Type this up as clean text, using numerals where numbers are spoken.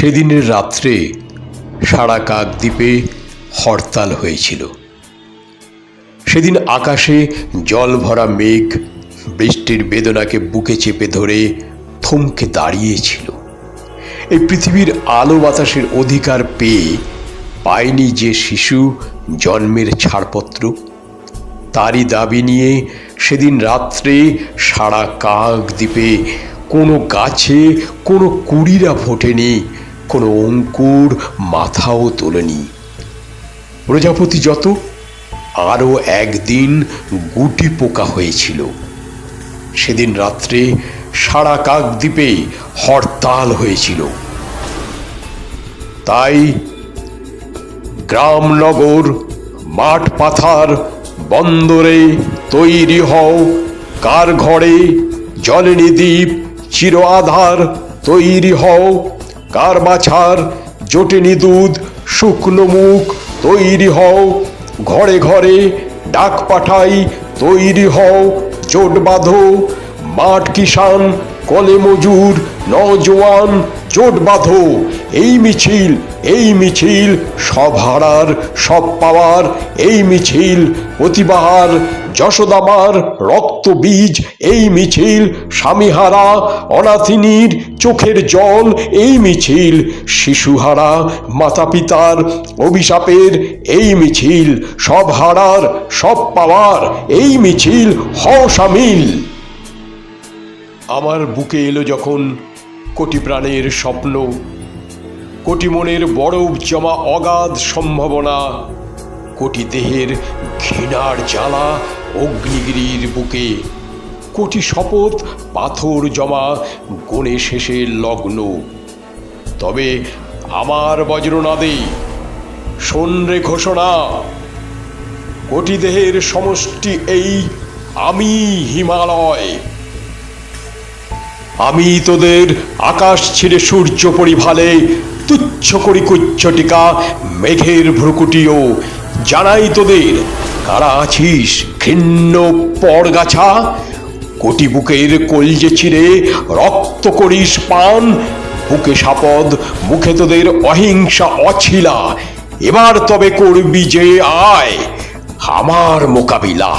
সেদিনের রাত্রে সারা কাকদ্বীপে হরতাল হয়েছিল। সেদিন আকাশে জল ভরা মেঘ বৃষ্টির বেদনাকে বুকে চেপে ধরে থমকে দাঁড়িয়েছিল। এই পৃথিবীর আলো বাতাসের অধিকার পেয়ে পায়নি যে শিশু জন্মের ছাড়পত্র, তারই দাবি নিয়ে সেদিন রাত্রে সারা কাকদ্বীপে কোনো গাছে কোনো কুড়িরা ফোটেনি, কোনো অঙ্কুর মাথাও তোলেনি। প্রজাপতি যত আরও একদিন গুটি পোকা হয়েছিল। সেদিন রাত্রে সারা কাকদ্বীপে হরতাল হয়েছিল। তাই গ্রাম নগর মাঠ পাথার বন্দরে তৈরি হও, কার ঘরে জ্বলেনি দ্বীপ চির আধার তৈরি হও, কার বাছার জোটেনি দুধ শুকনো মুখ তৈরি হও, ঘরে ঘরে ডাক পাঠাই তৈরি হও, জোট বাঁধো মাঠ কিষান কলে মজুর নওজোয়ান জোট বাঁধো। এই মিছিল সব হারার সব পাওয়ার, এই মিছিল প্রতিবাহার যশোদামার রক্ত বীজ, এই মিছিল স্বামীহারা অনাথিনীর চোখের জল, এই মিছিল শিশুহারা মাতা পিতার অভিশাপের, এই মিছিল সব হারার সব পাওয়ার, এই মিছিল হও শামিল। আমার বুকে এলো যখন কোটি প্রাণের স্বপ্ন, কোটি মনের বরফ জমা অগাধ সম্ভাবনা, কোটি দেহের ঘৃণার জ্বালা অগ্নিগিরির বুকে, কোটি শপথ পাথর জমা গণে শেষের লগ্ন। তবে আমার বজ্রনাদে শোন রে ঘোষণা, কোটি দেহের সমষ্টি এই আমি হিমালয়। আমি তোদের আকাশ ছেড়ে সূর্য পরিভালে তুচ্ছ করি কুচ্ছটিকা মেঘের ভ্রুকুটিও। জানাই তোদের কারা আছিস ঘৃণ্য পরগাছা, কোটি বুকের কলজে ছিঁড়ে রক্ত করিস পান, বুকে সাপদ মুখে তোদের অহিংসা অছিলা। এবার তবে করবি যে আয় আমার মোকাবিলা।